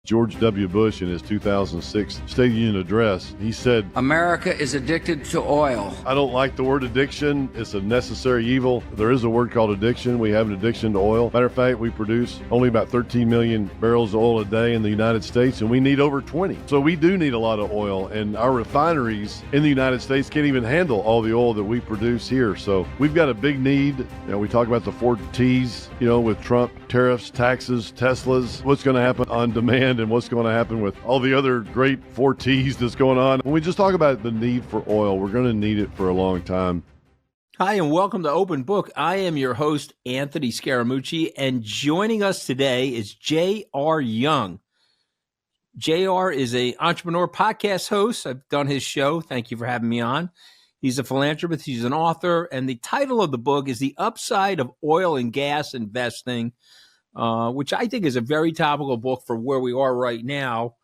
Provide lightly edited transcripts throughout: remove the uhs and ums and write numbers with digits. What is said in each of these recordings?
George W. Bush in his 2006 State of the Union address, he said, America is addicted to oil. I don't like the word addiction. It's a necessary evil. There is a word called addiction. We have an addiction to oil. Matter of fact, we produce only about 13 million barrels of oil a day in the United States, and we need over 20. So we do need a lot of oil, and our refineries in the United States can't even handle all the oil that we produce here. So we've got a big need. We talk about the 4 T's, with Trump, tariffs, taxes, Teslas, what's going to happen on demand and what's going to happen with all the other great 4 T's that's going on. When we just talk about the need for oil, we're going to need it for a long time. Hi, and welcome to Open Book. I am your host, Anthony Scaramucci, and joining us today is J.R. Young. J.R. is an entrepreneur podcast host. I've done his show. Thank you for having me on. He's a philanthropist. He's an author, and the title of the book is The Upside of Oil and Gas Investing, which I think is a very topical book for where we are right now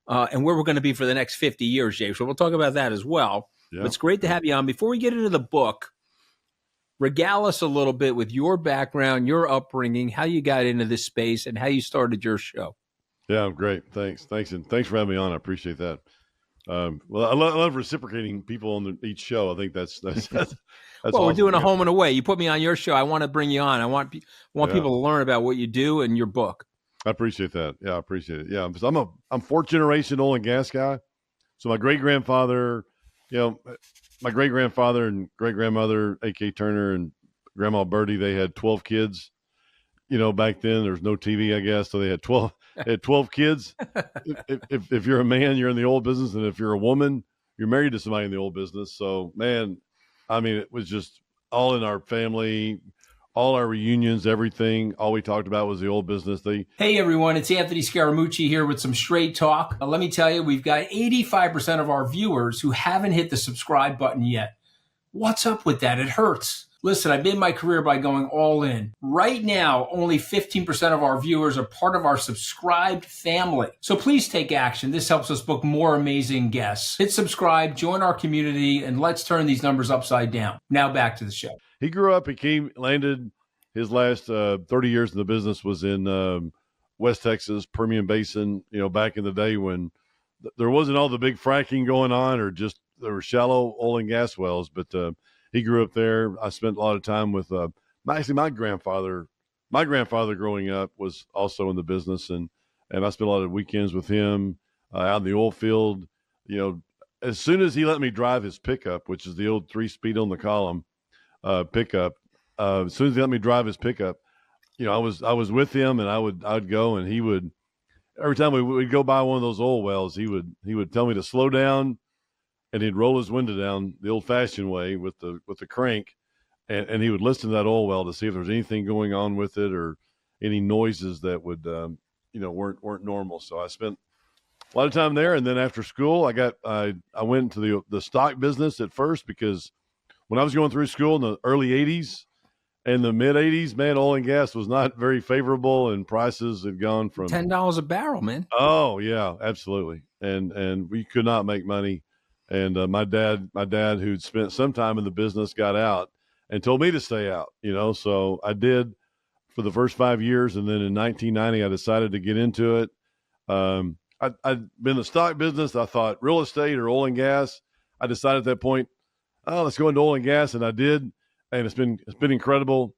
and where we're going to be for the next 50 years, Jay. So we'll talk about that as well. Yeah. But it's great to have you on. Before we get into the book, regale us a little bit with your background, your upbringing, how you got into this space, and how you started your show. Yeah, great. Thanks. And thanks for having me on. I appreciate that. Well, I love reciprocating people on each show. I think that's well, awesome. We're doing a home and away. You put me on your show. I want to bring you on. I want people to learn about what you do and your book. I appreciate that. Yeah, I appreciate it. Yeah, because I'm 4th generation oil and gas guy. So my great grandfather, my great grandfather and great grandmother, A.K. Turner and Grandma Birdie, they had 12 kids. Back then there was no TV, I guess, so they had 12. They had 12 kids. If you're a man, you're in the oil business, and if you're a woman, you're married to somebody in the oil business. So, man, it was just all in our family, all our reunions, everything. All we talked about was the oil business. Hey, everyone, it's Anthony Scaramucci here with some straight talk. Let me tell you, we've got 85% of our viewers who haven't hit the subscribe button yet. What's up with that? It hurts. Listen, I made my career by going all in. Right now, only 15% of our viewers are part of our subscribed family. So please take action. This helps us book more amazing guests. Hit subscribe, join our community, and let's turn these numbers upside down. Now back to the show. He grew up, landed his last 30 years in the business was in West Texas, Permian Basin, back in the day when there wasn't all the big fracking going on or just there were shallow oil and gas wells, but he grew up there. I spent a lot of time with my grandfather. My grandfather growing up was also in the business, and I spent a lot of weekends with him out in the oil field. As soon as he let me drive his pickup, which is the old 3-speed on the column pickup, as soon as he let me drive his pickup, I was with him, and I'd go, and he would every time we'd go by one of those oil wells, he would tell me to slow down. And he'd roll his window down the old-fashioned way with the crank, and he would listen to that oil well to see if there was anything going on with it or any noises that would weren't normal. So I spent a lot of time there, and then after school, I went into the stock business at first because when I was going through school in the early '80s and the mid '80s, man, oil and gas was not very favorable, and prices had gone from $10 a barrel, man. Oh yeah, absolutely, and we could not make money. And my dad, who'd spent some time in the business, got out and told me to stay out, So I did for the first 5 years. And then in 1990, I decided to get into it. I'd been in the stock business. I thought real estate or oil and gas. I decided at that point, let's go into oil and gas. And I did. And it's been incredible.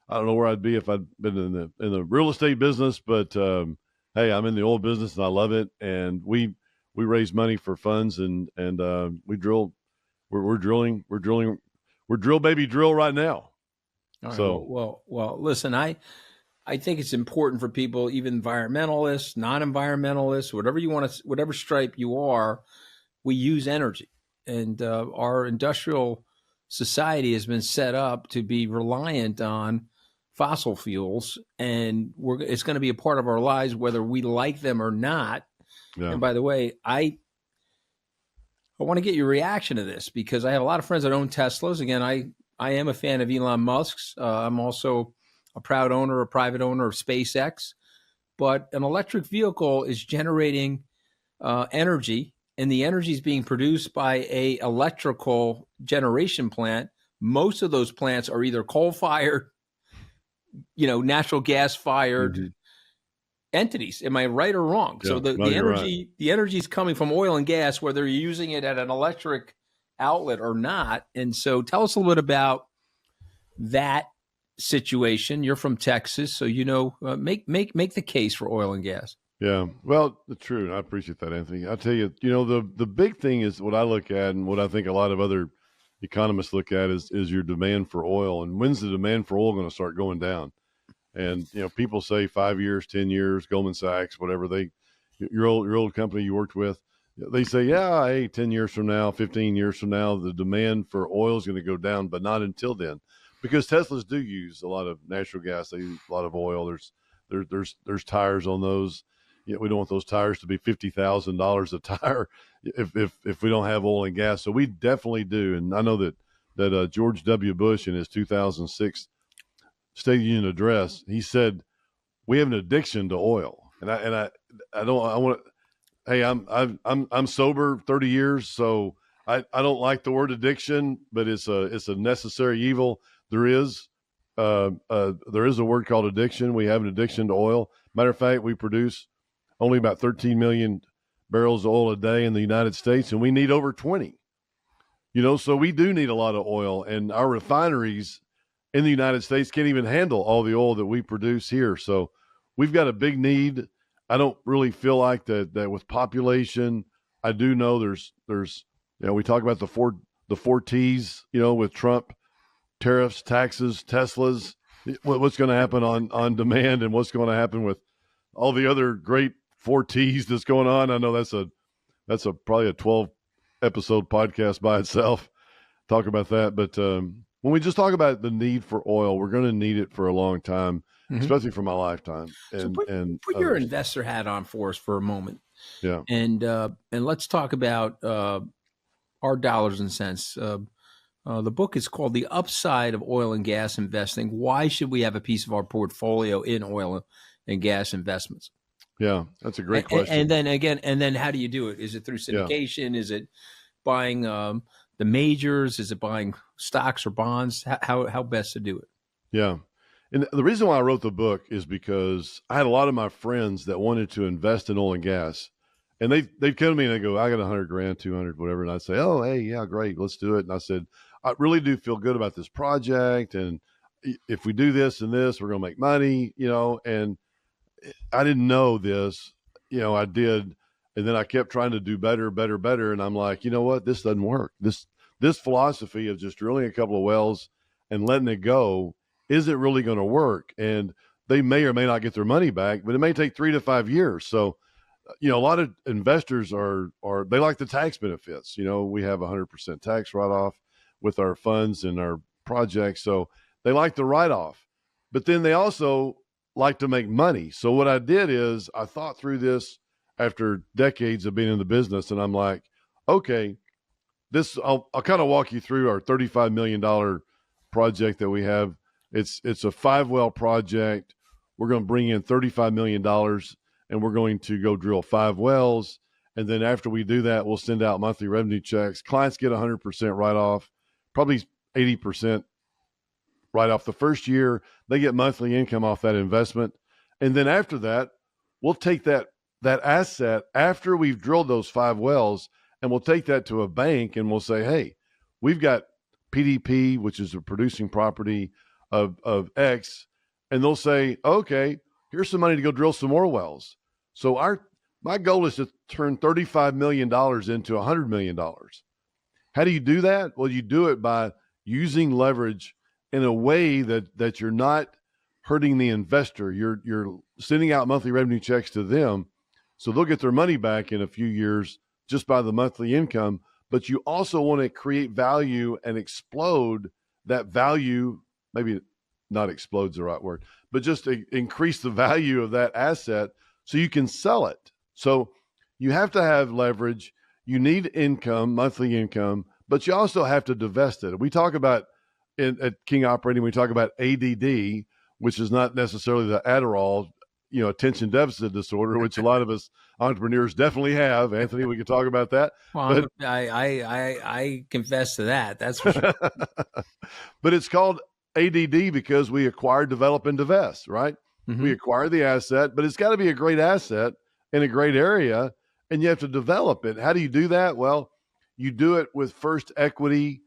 I don't know where I'd be if I'd been in the real estate business, but hey, I'm in the oil business and I love it. And we raise money for funds and we drill. We're drilling. We're drill baby drill right now. All right, so well, listen, I think it's important for people, even environmentalists, non-environmentalists, whatever stripe you are, we use energy, and our industrial society has been set up to be reliant on fossil fuels, and it's going to be a part of our lives whether we like them or not. Yeah. And by the way, I want to get your reaction to this because I have a lot of friends that own Teslas. Again, I am a fan of Elon Musk's. I'm also a private owner of SpaceX. But an electric vehicle is generating energy, and the energy is being produced by a electrical generation plant. Most of those plants are either coal-fired, natural gas-fired. Mm-hmm. entities. Am I right or wrong? Yeah, So no, the you're right. energy is coming from oil and gas, whether you're using it at an electric outlet or not. And so tell us a little bit about that situation. You're from Texas, so make the case for oil and gas. Yeah, well, true. I appreciate that, Anthony. I tell you, the big thing is what I look at, and what I think a lot of other economists look at is your demand for oil, and when's the demand for oil going to start going down? And people say 5 years, 10 years. Goldman Sachs, whatever your old company you worked with, they say, yeah, hey, 10 years from now, 15 years from now, the demand for oil is going to go down, but not until then, because Teslas do use a lot of natural gas. They use a lot of oil. There's tires on those. We don't want those tires to be $50,000 a tire if we don't have oil and gas. So we definitely do. And I know that George W. Bush in his 2006 State of the Union address, he said we have an addiction to oil. And I want to. Hey, I'm sober 30 years, so I don't like the word addiction, but it's a necessary evil. There is a word called addiction. We have an addiction to oil. Matter of fact, we produce only about 13 million barrels of oil a day in the United States, and we need over 20. So we do need a lot of oil, and our refineries in the United States can't even handle all the oil that we produce here. So we've got a big need. I don't really feel like that with population. I do know there's we talk about the four T's, with Trump, tariffs, taxes, Teslas, what's going to happen on demand, and what's going to happen with all the other great 4 T's that's going on. I know that's probably a 12 episode podcast by itself. Talk about that. But when we just talk about the need for oil, we're going to need it for a long time, especially for my lifetime. And put your investor hat on for us for a moment. Yeah. And let's talk about our dollars and cents. The book is called The Upside of Oil and Gas Investing. Why should we have a piece of our portfolio in oil and gas investments? Yeah, that's a great question. And then how do you do it? Is it through syndication? Yeah. Is it buying the majors? Is it buying stocks or bonds? How best to do it? Yeah. And the reason why I wrote the book is because I had a lot of my friends that wanted to invest in oil and gas. And they'd come to me and they go, I got 100 grand, 200, whatever. And I'd say, oh, hey, yeah, great. Let's do it. And I said, I really do feel good about this project. And if we do this and this, we're going to make money, and I didn't know this, I did. And then I kept trying to do better. And I'm like, you know what? This doesn't work. This philosophy of just drilling a couple of wells and letting it go isn't really going to work. And they may or may not get their money back, but it may take 3 to 5 years. So, a lot of investors they like the tax benefits. We have 100% tax write-off with our funds and our projects. So they like the write-off, but then they also like to make money. So what I did is I thought through this after decades of being in the business, and I'm like, okay, I'll kind of walk you through our $35 million project that we have. It's a 5-well project. We're going to bring in $35 million, and we're going to go drill 5 wells. And then after we do that, we'll send out monthly revenue checks. Clients get 100% write-off, probably 80% write-off the first year. They get monthly income off that investment. And then after that, we'll take that asset after we've drilled those 5 wells, and we'll take that to a bank and we'll say, hey, we've got PDP, which is a producing property of X. And they'll say, okay, here's some money to go drill some more wells. So my goal is to turn $35 million into $100 million. How do you do that? Well, you do it by using leverage in a way that you're not hurting the investor. You're sending out monthly revenue checks to them, so they'll get their money back in a few years just by the monthly income. But you also want to create value and explode that value. Maybe not explode's the right word, but just increase the value of that asset so you can sell it. So you have to have leverage. You need income, monthly income, but you also have to divest it. We talk about at King Operating, we talk about ADD, which is not necessarily the Adderall, attention deficit disorder, which a lot of us entrepreneurs definitely have. Anthony, we can talk about that. Well, I confess to that. That's for sure. But it's called ADD because we acquire, develop, and divest, right? We acquire the asset, but it's got to be a great asset in a great area, and you have to develop it. How do you do that? Well, you do it with first equity,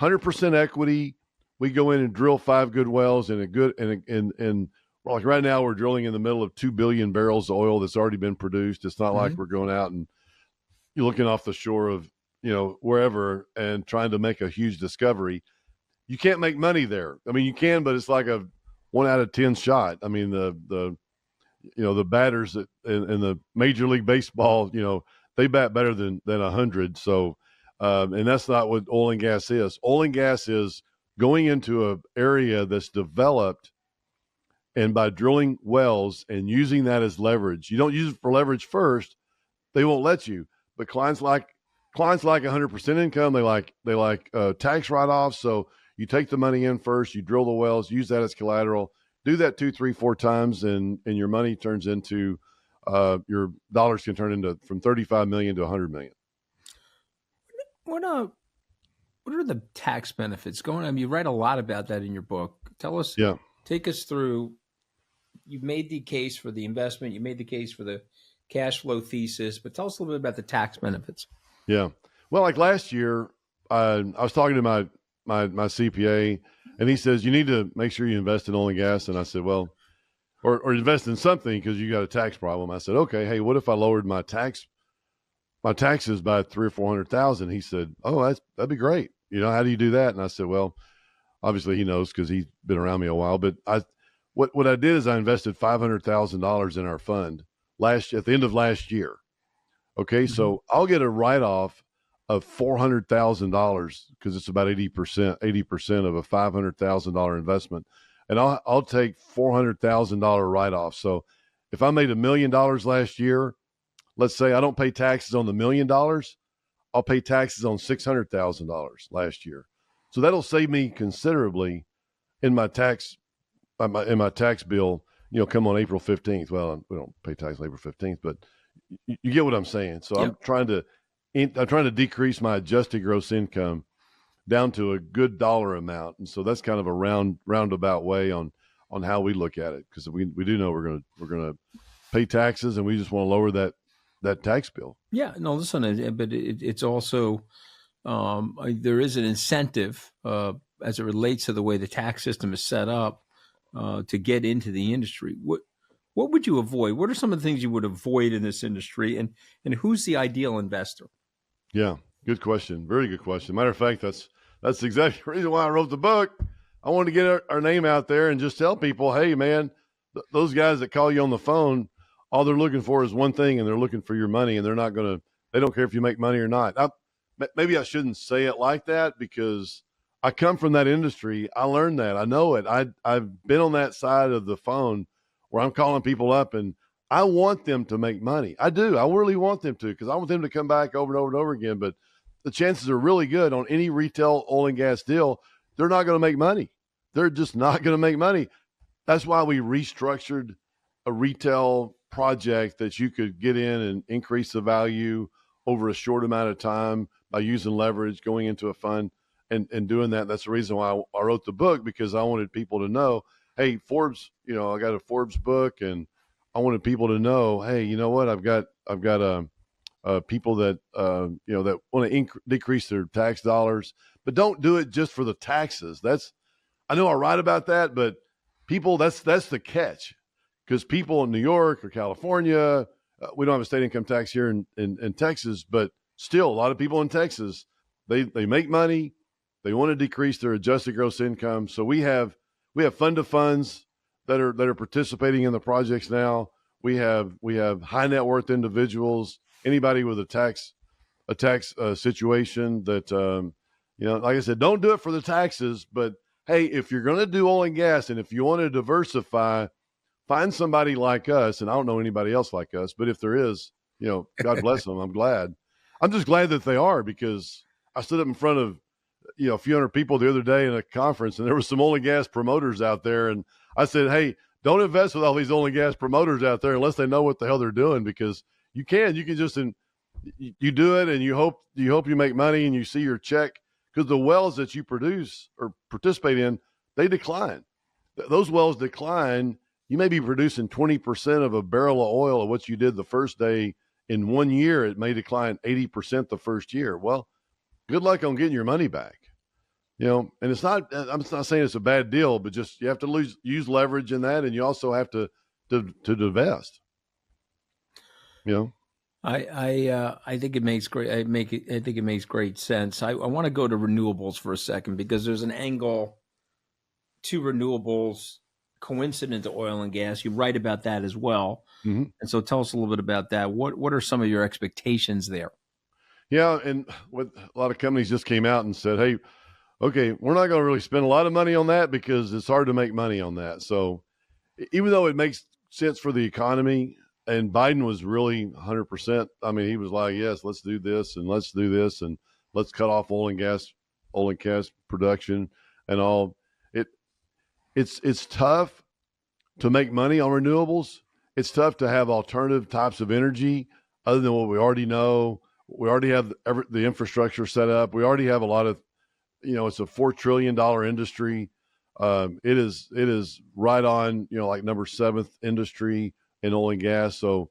100% equity. We go in and drill 5 good wells in a good and like right now we're drilling in the middle of 2 billion barrels of oil that's already been produced. It's not like we're going out and you're looking off the shore of, wherever and trying to make a huge discovery. You can't make money there. I mean, you can, but it's like a 1 out of 10 shot. I mean, the batters in the Major League Baseball, they bat better than 100. So, and that's not what oil and gas is. Oil and gas is going into an area that's developed, and by drilling wells and using that as leverage. You don't use it for leverage first; they won't let you. But clients like 100% income. They like tax write-offs. So you take the money in first, you drill the wells, use that as collateral. Do that 2, 3, 4 times, and your money turns into your dollars can turn into from 35 million to 100 million. What are the tax benefits going on? You write a lot about that in your book. Tell us. Yeah. Take us through. You made the case for the investment. You made the case for the cash flow thesis, but tell us a little bit about the tax benefits. Yeah. Well, like last year, I was talking to my CPA, and he says, you need to make sure you invest in oil and gas. And I said, well, or invest in something because you got a tax problem. I said, okay, hey, what if I lowered my taxes by 300,000 or 400,000? He said, oh, that'd be great. How do you do that? And I said, well, obviously he knows because he's been around me a while, but what I did is I invested $500,000 in our fund at the end of last year. Okay. So I'll get a write-off of $400,000 because it's about 80% of a $500,000 investment. And I'll take $400,000 write-off. So if I made $1 million last year, let's say I don't pay taxes on the $1 million, I'll pay taxes on $600,000 last year. So that'll save me considerably in my tax bill, come on April 15th. Well, we don't pay tax on April 15th, but you get what I'm saying. So yep. I'm trying to decrease my adjusted gross income down to a good dollar amount. And so that's kind of a roundabout way on how we look at it. Because we do know we're going to pay taxes, and we just want to lower that tax bill. Yeah, no, listen, but it's also, there is an incentive as it relates to the way the tax system is set up to get into the industry. What would you avoid? What are some of the things you would avoid in this industry, and who's the ideal investor? Yeah, good question. Very good question. Matter of fact, that's exactly the reason why I wrote the book. I wanted to get our name out there and just tell people, hey, man, those guys that call you on the phone, all they're looking for is one thing, and they're looking for your money, and they don't care if you make money or not. Maybe I shouldn't say it like that because I come from that industry. I learned that. I know it. I've been on that side of the phone where I'm calling people up, and I want them to make money. I do. I really want them to, because I want them to come back over and over and over again. But the chances are really good on any retail oil and gas deal, they're not going to make money. They're just not going to make money. That's why we restructured a retail project that you could get in and increase the value over a short amount of time by using leverage, going into a fund and doing that. That's the reason why I wrote the book, because I wanted people to know, hey, Forbes, I got a Forbes book, and I wanted people to know, hey, you know what? I've got people that, that want to decrease their tax dollars, but don't do it just for the taxes. I know I write about that, but people, that's the catch, because people in New York or California, we don't have a state income tax here in Texas, but still a lot of people in Texas, they make money. They want to decrease their adjusted gross income. So we have fund of funds that are participating in the projects now. We have high net worth individuals, anybody with a tax situation that, like I said, don't do it for the taxes, but hey, if you're going to do oil and gas, and if you want to diversify, find somebody like us. And I don't know anybody else like us, but if there is, God bless them. I'm glad. I'm just glad that they are, because I stood up in front of, a few hundred people the other day in a conference, and there was some oil and gas promoters out there. And I said, hey, don't invest with all these oil and gas promoters out there unless they know what the hell they're doing, because you can just, you do it and you hope you make money and you see your check, because the wells that you produce or participate in, they decline. Those wells decline you may be producing 20% of a barrel of oil of what you did the first day. In 1 year, it may decline 80% the first year. Well, good luck on getting your money back. And it's not, I'm not saying it's a bad deal, but just you have to use leverage in that, and you also have to divest. I think it makes great. I think it makes great sense. I want to go to renewables for a second, because there's an angle to renewables coincident to oil and gas. You write about that as well, and so tell us a little bit about that. What are some of your expectations there? Yeah, and what a lot of companies just came out and said, hey, okay, we're not going to really spend a lot of money on that because it's hard to make money on that. So even though it makes sense for the economy, and Biden was really 100%, I mean, he was like, yes, let's do this and let's do this and let's cut off oil and gas production and all. It's tough to make money on renewables. It's tough to have alternative types of energy other than what we already know. We already have the infrastructure set up. We already have a lot of, it's a $4 trillion industry. It is right on, like number 7th industry in oil and gas. So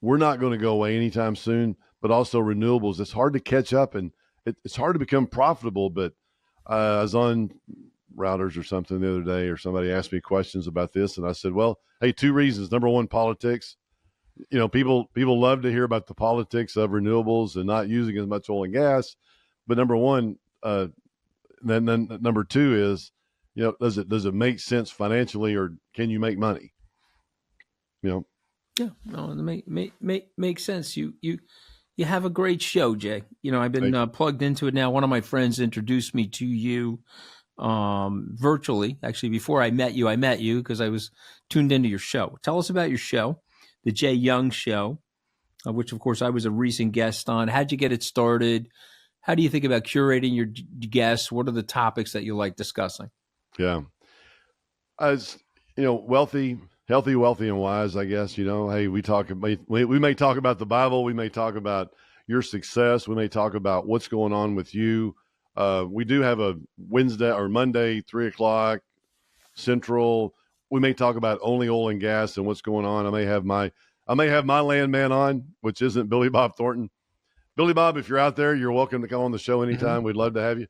we're not going to go away anytime soon, but also renewables. It's hard to catch up, and it's hard to become profitable. But I was on Routers or something the other day, or somebody asked me questions about this, and I said, well, hey, 2 reasons. Number one, politics. People love to hear about the politics of renewables and not using as much oil and gas. But number one, then number 2 is, does it make sense financially, or can you make money? Yeah, no, it makes sense. You have a great show, Jay. I've been plugged into it now. One of my friends introduced me to you virtually. Actually, before I met you because I was tuned into your show. Tell us about your show, the Jay Young Show, which of course I was a recent guest on. How'd you get it started? How do you think about curating your guests? What are the topics that you like discussing? Yeah, as healthy, wealthy, and wise, I guess. Hey, we may talk about the Bible. We may talk about your success. We may talk about what's going on with you. We do have a Wednesday or Monday, 3:00 Central. We may talk about only oil and gas and what's going on. I may have my landman on, which isn't Billy Bob Thornton. Billy Bob, if you're out there, you're welcome to come on the show anytime. We'd love to have you.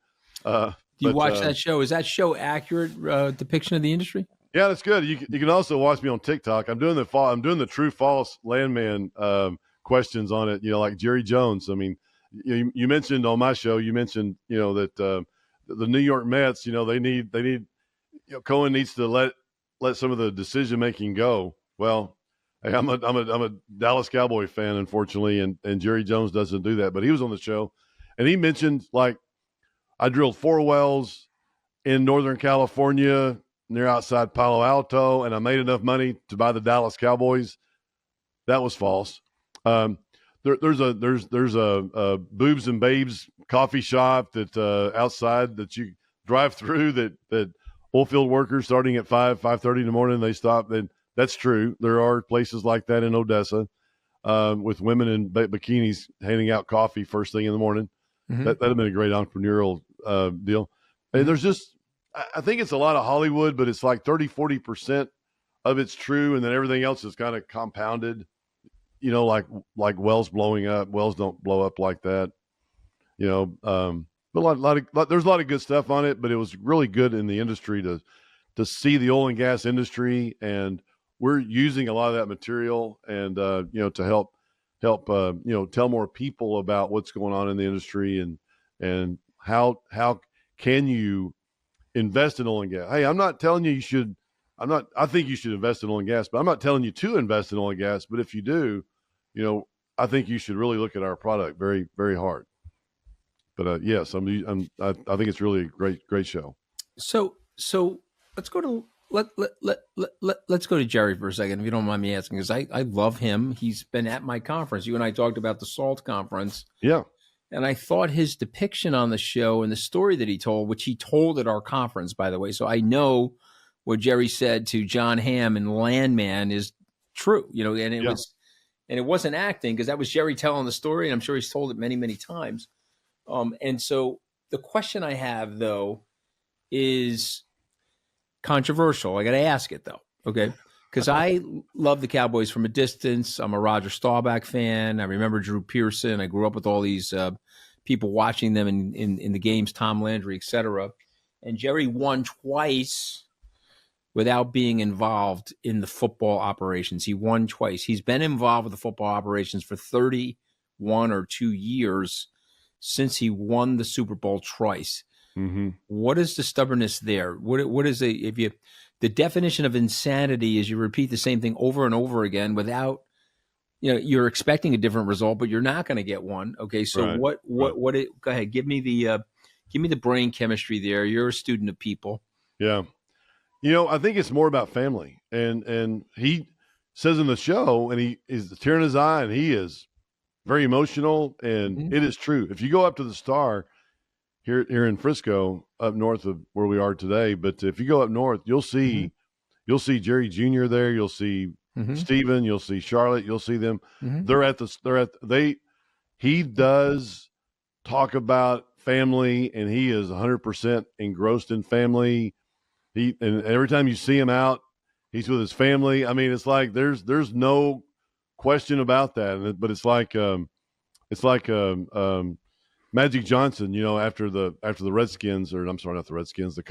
Do you watch that show? Is that show accurate depiction of the industry? Yeah, that's good. You can also watch me on TikTok. I'm doing the true false landman questions on it. Like Jerry Jones. I mean, you mentioned on my show. You mentioned that the New York Mets. They need. Cohen needs to let some of the decision making go. Well, hey, I'm a Dallas Cowboy fan, unfortunately, and Jerry Jones doesn't do that. But he was on the show, and he mentioned, like, I drilled 4 wells in Northern California, near outside Palo Alto, and I made enough money to buy the Dallas Cowboys. That was false. There's a Boobs and Babes coffee shop that outside that you drive through that oilfield workers starting at 5:30 in the morning, they stop. And that's true. There are places like that in Odessa with women in bikinis handing out coffee first thing in the morning. That'd have been a great entrepreneurial deal. And there's just, I think it's a lot of Hollywood, but it's like 30-40% of it's true, and then everything else is kind of compounded. Like wells blowing up. Wells don't blow up like that. But there's a lot of good stuff on it. But it was really good in the industry to see the oil and gas industry, and we're using a lot of that material, and to help tell more people about what's going on in the industry, and how can you invest in oil and gas. Hey, I'm not telling you should. I think you should invest in oil and gas, but I'm not telling you to invest in oil and gas. But if you do, I think you should really look at our product very, very hard. But yes, I think it's really a great show. So let's go to let's go to Jerry for a second, if you don't mind me asking, because I love him. He's been at my conference. You and I talked about the SALT conference. Yeah. And I thought his depiction on the show and the story that he told, which he told at our conference, by the way, so I know what Jerry said to John Hamm and Landman is true, and it wasn't acting, because that was Jerry telling the story, and I'm sure he's told it many, many times. And so the question I have, though, is controversial. I got to ask it, though, okay? because I love the Cowboys from a distance. I'm a Roger Staubach fan. I remember Drew Pearson. I grew up with all these people watching them in the games, Tom Landry, etc. And Jerry won twice without being involved in the football operations. He won twice. He's been involved with the football operations for 31 or 2 years since he won the Super Bowl twice. Mm-hmm. What is the stubbornness there? What is the definition of insanity is you repeat the same thing over and over again without, you're expecting a different result, but you're not going to get one. Okay. So Right. Go ahead. Give me the brain chemistry there. You're a student of people. Yeah. I think it's more about family, and he says in the show, and he is tearing his eye, and he is very emotional, and it is true. If you go up to the Star here in Frisco, up north of where we are today, but if you go up north, you'll see Jerry Jr. there. You'll see Steven. You'll see Charlotte. You'll see them. He does talk about family, and he is 100% engrossed in family. And every time you see him out, he's with his family. I mean, it's like there's no question about that. But it's like Magic Johnson, after the Redskins, or I'm sorry, not the Redskins, the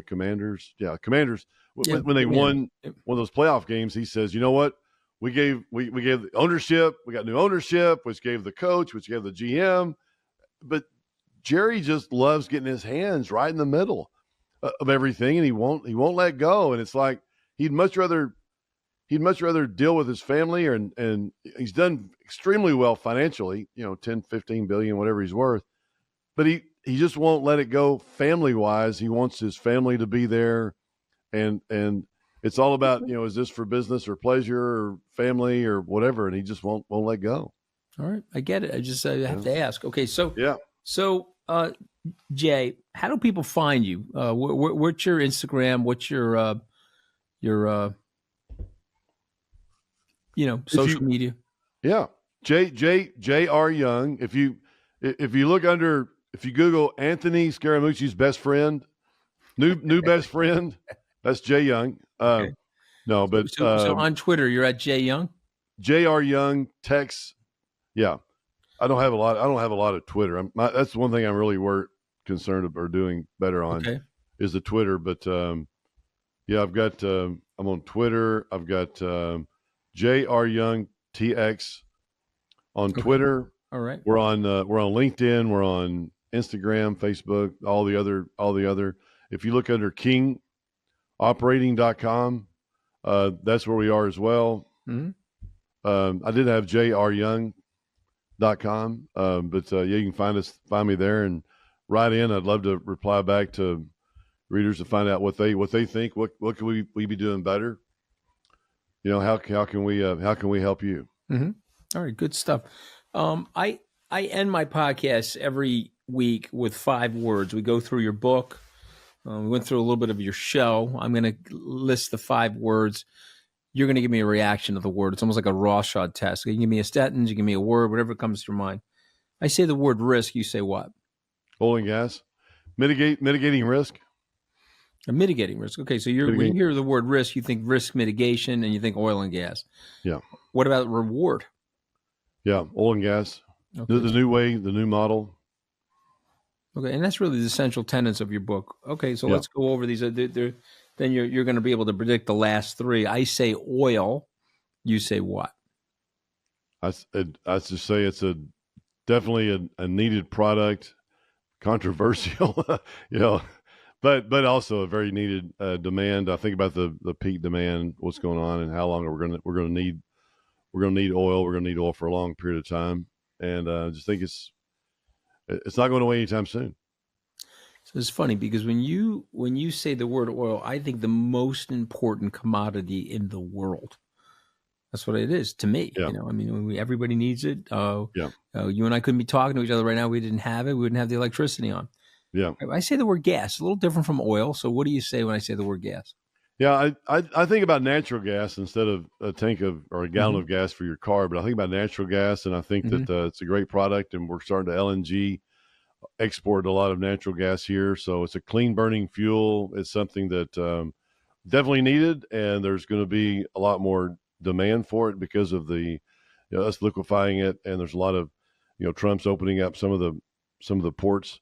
Commanders. Yeah, Commanders. When they won one of those playoff games, he says, "You know what? We gave the ownership. We got new ownership, which gave the coach, which gave the GM. But Jerry just loves getting his hands right in the middle of everything, and he won't let go. And it's like he'd much rather deal with his family, and he's done extremely well financially, 10, 15 billion, whatever he's worth. But he just won't let it go family wise. He wants his family to be there, and it's all about, is this for business or pleasure or family or whatever, and he just won't let go. All right, I get it. I have to ask. Okay, so yeah. So Jay, how do people find you? What's your Instagram? What's your social media? Yeah, J.R. Young. If you Google Anthony Scaramucci's best friend, new best friend, that's Jay Young. Okay. No, but so on Twitter, you're at Jay Young. J.R. Young text. Yeah, I don't have a lot of Twitter. That's one thing I'm really concerned about or doing better on is the Twitter. But I've got I'm on Twitter. I've got J.R. Young TX on Twitter. All right. We're on LinkedIn. We're on Instagram, Facebook, all the other. If you look under kingoperating.com, that's where we are as well. Mm-hmm. I did have jryoung.com, but you can find me there and write in. I'd love to reply back to readers to find out what they think. What can we be doing better? How can we help you? Mm-hmm. All right, good stuff. I end my podcast every week with 5 words. We go through your book. We went through a little bit of your show. I'm going to list the 5 words. You're going to give me a reaction to the word. It's almost like a Rorschach test. You give me a sentence, you give me a word, whatever comes to your mind. I say the word risk. You say what? Oil and gas. Mitigating risk. Mitigating risk. Okay, so when you hear the word risk, you think risk mitigation and you think oil and gas. Yeah. What about reward? Yeah, oil and gas. Okay. The new way, the new model. Okay, and that's really the central tenets of your book. Okay, so let's go over these. Then you're going to be able to predict the last 3. I say oil. You say what? I just say it's definitely a needed product, controversial, but also a very needed demand. I think about the peak demand, what's going on, and how long we're going to need oil. We're going to need oil for a long period of time, and I just think it's not going away anytime soon. So it's funny because when you say the word oil, I think the most important commodity in the world. That's what it is to me. Yeah. Everybody needs it. You and I couldn't be talking to each other right now. We didn't have it. We wouldn't have the electricity on. Yeah. I say the word gas, a little different from oil. So what do you say when I say the word gas? Yeah, I think about natural gas instead of a tank or a gallon of gas for your car, but I think about natural gas, and I think that it's a great product, and we're starting to LNG export a lot of natural gas here. So it's a clean burning fuel. It's something that definitely needed, and there's going to be a lot more demand for it because of us liquefying it, and there's a lot of Trump's opening up some of the ports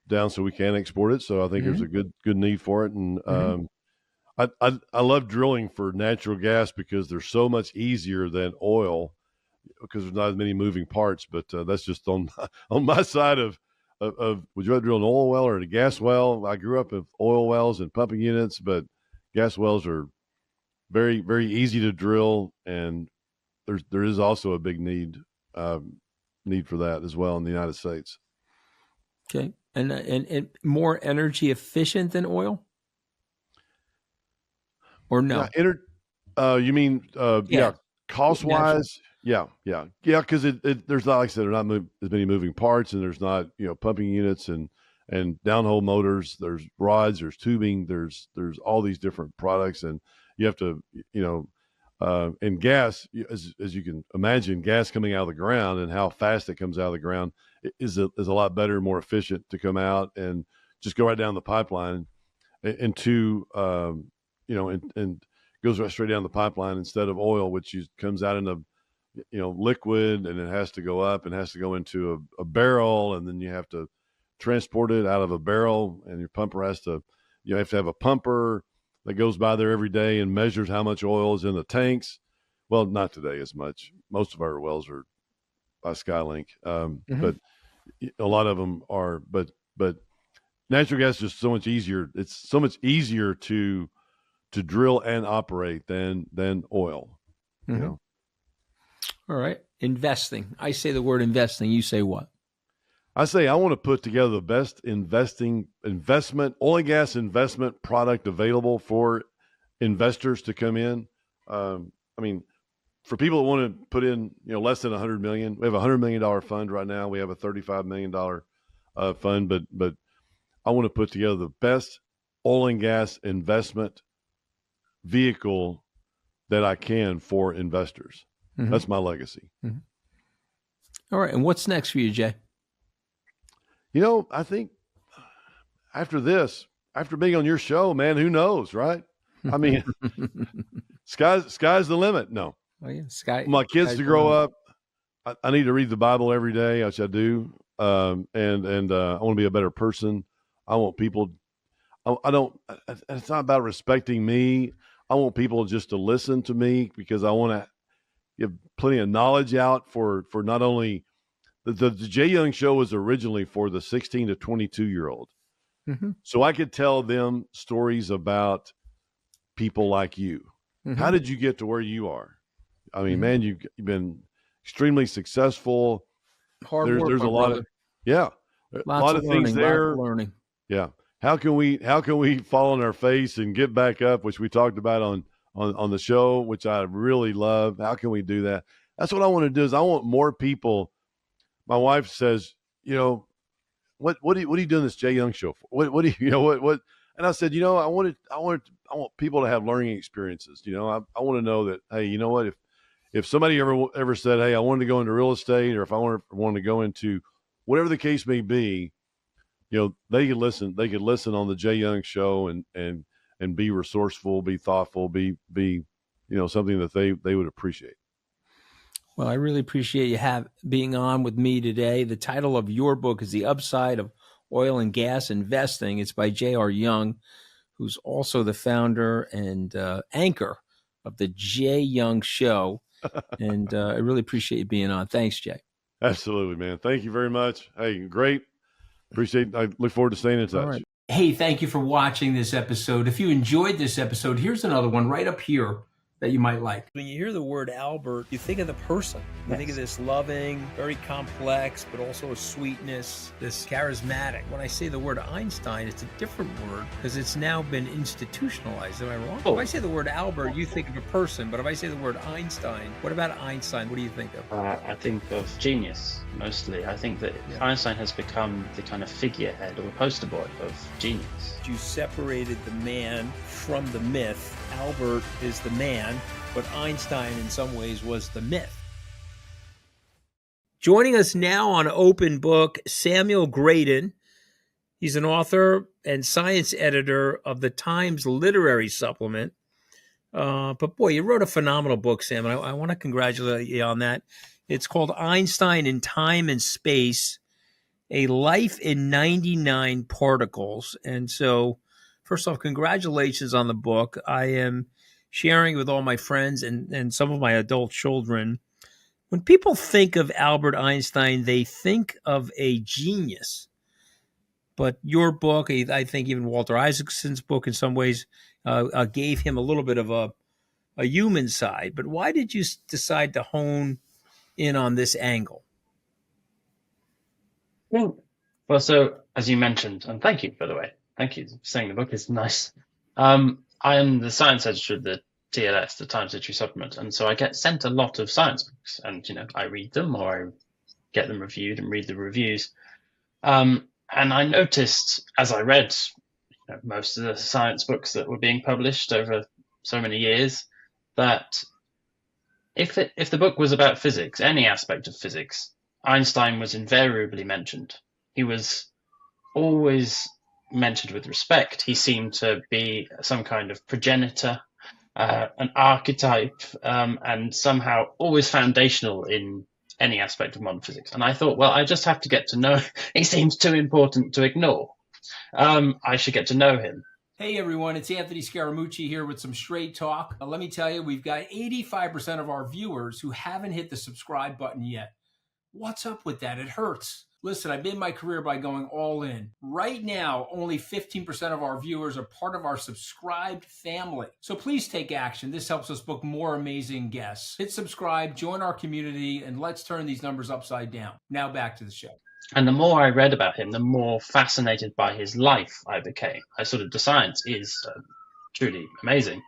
down so we can export it. So I think there's a good need for it, and I love drilling for natural gas because they're so much easier than oil because there's not as many moving parts. But that's just on my side of would you rather drill an oil well or a gas well? I grew up with oil wells and pumping units, but gas wells are very, very easy to drill, and there is also a big need for that as well in the United States. Okay, and more energy efficient than oil, or no? You mean cost wise? Yeah. Because there's not, like I said, there's not as many moving parts, and there's not pumping units and downhole motors. There's rods, there's tubing, there's all these different products, and you have to and gas, as you can imagine, gas coming out of the ground and how fast it comes out of the ground is a lot better, more efficient to come out and just go right down the pipeline into and goes right straight down the pipeline instead of oil, which comes out in a liquid, and it has to go up and has to go into a barrel, and then you have to transport it out of a barrel, and your pumper have to have a pumper that goes by there every day and measures how much oil is in the tanks. Well, not today as much. Most of our wells are by Skylink, but a lot of them are. But natural gas is just so much easier. It's so much easier to drill and operate than oil. All right. Investing. I say the word investing. You say what? I say I want to put together the best investment, oil and gas investment product available for investors to come in. I mean, for people that want to put in, less than $100 million, we have a $100 million fund right now. We have a $35 million fund, but I want to put together the best oil and gas investment vehicle that I can for investors. That's my legacy. All right. And what's next for you, Jay? I think after this, after being on your show, man, who knows, right? I mean, sky's the limit. No. Oh, yeah. My kids to grow up, I need to read the Bible every day, which I do. And I want to be a better person. I want people, it's not about respecting me. I want people just to listen to me because I want to give plenty of knowledge out for not only the Jay Young Show was originally for the 16 to 22-year-old. So I could tell them stories about people like you. How did you get to where you are? I mean, man, you've been extremely successful. Hard work, there's a lot of a lot of things there. Learning. Yeah. How can we fall on our face and get back up, which we talked about on the show, which I really love. How can we do that? That's what I want to do. Is I want more people. My wife says, what are you doing this Jay Young Show for? What do you what? And I said, I want people to have learning experiences. I want to know that, hey, you know what? If somebody ever said, hey, I wanted to go into real estate, or if I wanted to go into whatever the case may be, they could listen. They could listen on the Jay Young Show and be resourceful, be thoughtful, be something that they would appreciate. Well, I really appreciate you being on with me today. The title of your book is The Upside of Oil and Gas Investing. It's by J.R. Young, who's also the founder and anchor of the Jay Young Show. And I really appreciate you being on. Thanks, Jay. Absolutely, man. Thank you very much. Hey, great. I look forward to staying in touch. All right. Hey, thank you for watching this episode. If you enjoyed this episode, here's another one right up here that you might like. When you hear the word Albert, you think of the person. You think of this loving, very complex, but also a sweetness, this charismatic. When I say the word Einstein, it's a different word because it's now been institutionalized. Am I wrong? If I say the word Albert, you think of a person, but if I say the word Einstein, what about Einstein? What do you think of? I think of genius, mostly. I think that Einstein has become the kind of figurehead or the poster boy of genius. You separated the man from the myth. Albert is the man, but Einstein in some ways was the myth. Joining us now on Open Book, Samuel Graydon. He's an author and science editor of the Times Literary Supplement. But boy, you wrote a phenomenal book, Sam, and I want to congratulate you on that. It's called Einstein in Time and Space, A Life in 99 Particles. And so, first off, congratulations on the book. I am sharing with all my friends and some of my adult children. When people think of Albert Einstein, they think of a genius. But your book, I think even Walter Isaacson's book in some ways gave him a little bit of a human side. But why did you decide to hone in on this angle? Well, so as you mentioned, and thank you, by the way, thank you for saying the book is nice. I am the science editor of the TLS, the Times Literary Supplement, and so I get sent a lot of science books, and I read them or I get them reviewed and read the reviews. And I noticed as I read most of the science books that were being published over so many years that if the book was about physics, any aspect of physics, Einstein was invariably mentioned. He was always mentioned with respect. He seemed to be some kind of progenitor, an archetype, and somehow always foundational in any aspect of modern physics. And I thought, well, I just have to get to know. He seems too important to ignore. I should get to know him. Hey everyone, it's Anthony Scaramucci here with some straight talk. Let me tell you, we've got 85% of our viewers who haven't hit the subscribe button yet. What's up with that? It hurts. Listen, I made my career by going all in. Right now, only 15% of our viewers are part of our subscribed family. So please take action. This helps us book more amazing guests. Hit subscribe, join our community, and let's turn these numbers upside down. Now back to the show. And the more I read about him, the more fascinated by his life I became. The science is truly amazing.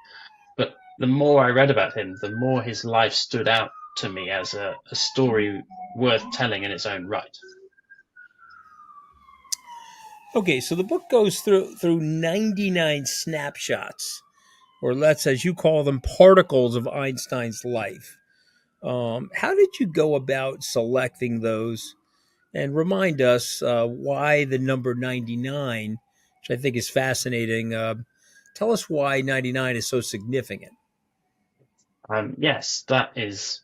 But the more I read about him, the more his life stood out to me as a story worth telling in its own right. Okay, so the book goes through 99 snapshots, or let's, as you call them, particles of Einstein's life. How did you go about selecting those? And remind us why the number 99, which I think is fascinating. Tell us why 99 is so significant. Yes, that is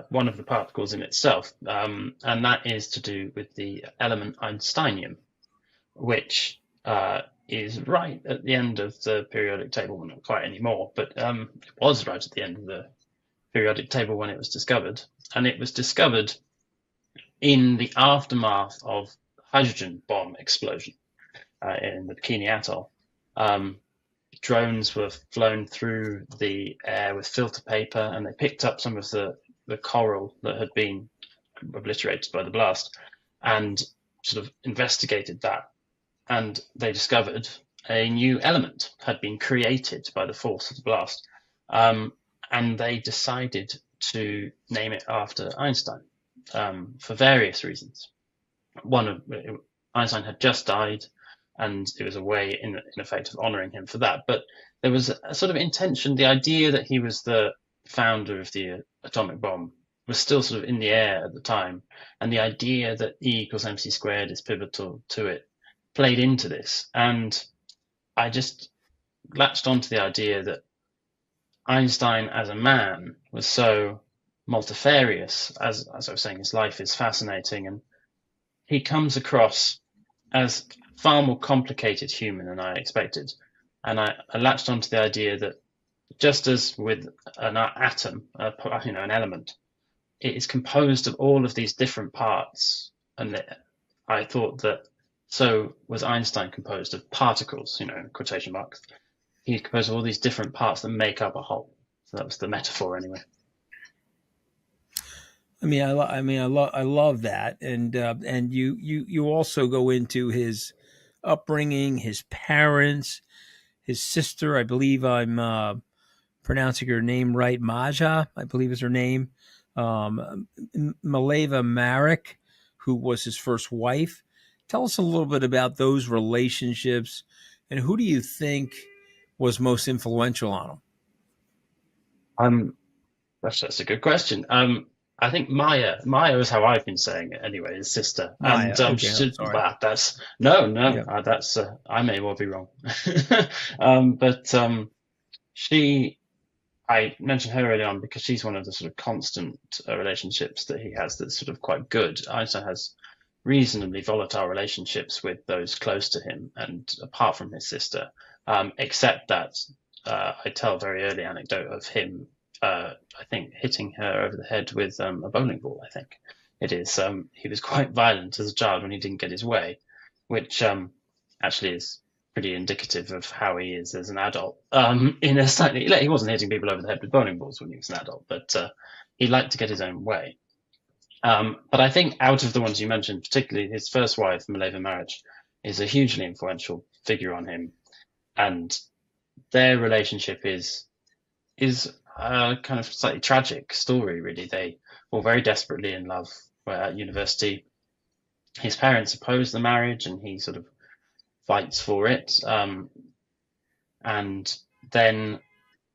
one of the particles in itself, and that is to do with the element Einsteinium, which is right at the end of the periodic table. Well, not quite anymore, but it was right at the end of the periodic table when it was discovered. And it was discovered in the aftermath of the hydrogen bomb explosion in the Bikini Atoll. Drones were flown through the air with filter paper, and they picked up some of the coral that had been obliterated by the blast and sort of investigated that. And they discovered a new element had been created by the force of the blast. And they decided to name it after Einstein for various reasons. Einstein had just died, and it was a way, in effect, of honoring him for that. But there was a sort of intention, the idea that he was the founder of the atomic bomb was still sort of in the air at the time. And the idea that E equals mc squared is pivotal to it played into this. And I just latched onto the idea that Einstein as a man was so multifarious. As I was saying, his life is fascinating, and he comes across as far more complicated human than I expected. And I latched onto the idea that just as with an atom, an element, it is composed of all of these different parts. And I thought that so was Einstein composed of particles, in quotation marks. He's composed of all these different parts that make up a whole. So that was the metaphor, anyway. I love that, and you also go into his upbringing, his parents, his sister. I believe I'm pronouncing her name right. Maja, I believe is her name. Mileva Marek, who was his first wife. Tell us a little bit about those relationships, and who do you think was most influential on him? That's a good question. I think Maya is how I've been saying it anyway, his sister. Maya. And Okay, I'm sorry. well, that's no, Yeah. that's I may well be wrong. But she, I mentioned her early on because she's one of the sort of constant relationships that he has that's sort of quite good. Einstein has reasonably volatile relationships with those close to him, and apart from his sister, except that I tell a very early anecdote of him, I think, hitting her over the head with a bowling ball. I think it is. He was quite violent as a child when he didn't get his way, which actually is pretty indicative of how he is as an adult. In a slightly, he wasn't hitting people over the head with bowling balls when he was an adult, but he liked to get his own way. But I think out of the ones you mentioned, particularly his first wife, Mileva Maric, is a hugely influential figure on him, and their relationship is a kind of slightly tragic story. Really, they were very desperately in love at university. His parents oppose the marriage, and he sort of fights for it. And then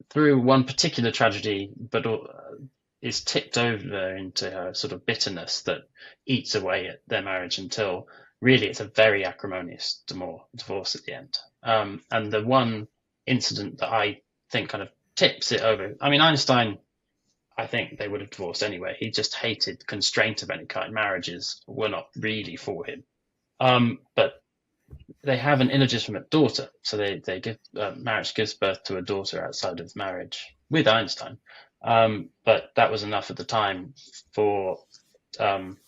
through one particular tragedy, but is tipped over into a sort of bitterness that eats away at their marriage until really it's a very acrimonious divorce at the end. And the one incident that I think kind of tips it over, I mean, Einstein, I think they would have divorced anyway. He just hated constraint of any kind. Marriages were not really for him. But they have an illegitimate daughter, so they give Maric gives birth to a daughter outside of marriage with Einstein. But that was enough at the time for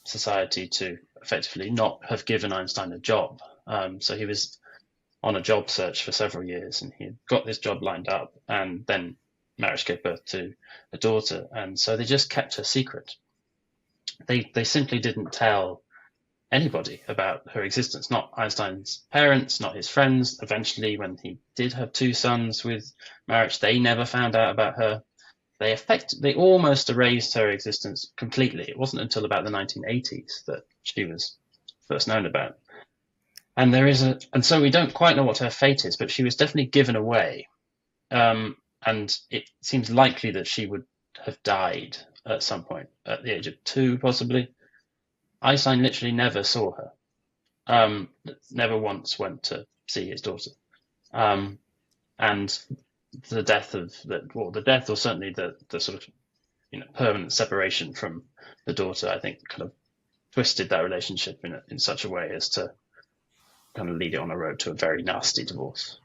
society to effectively not have given Einstein a job. So he was on a job search for several years, and he got this job lined up, and then Maric gave birth to a daughter, and so they just kept her secret. They simply didn't tell anybody about her existence, not Einstein's parents, not his friends. Eventually, when he did have two sons with Maric, they never found out about her. They almost erased her existence completely. It wasn't until about the 1980s that she was first known about. And and so we don't quite know what her fate is, but she was definitely given away. And it seems likely that she would have died at some point, at the age of 2, possibly. Einstein literally never saw her. Never once went to see his daughter. And the death or certainly the sort of permanent separation from the daughter, I think, kind of twisted that relationship in such a way as to kind of lead it on a road to a very nasty divorce.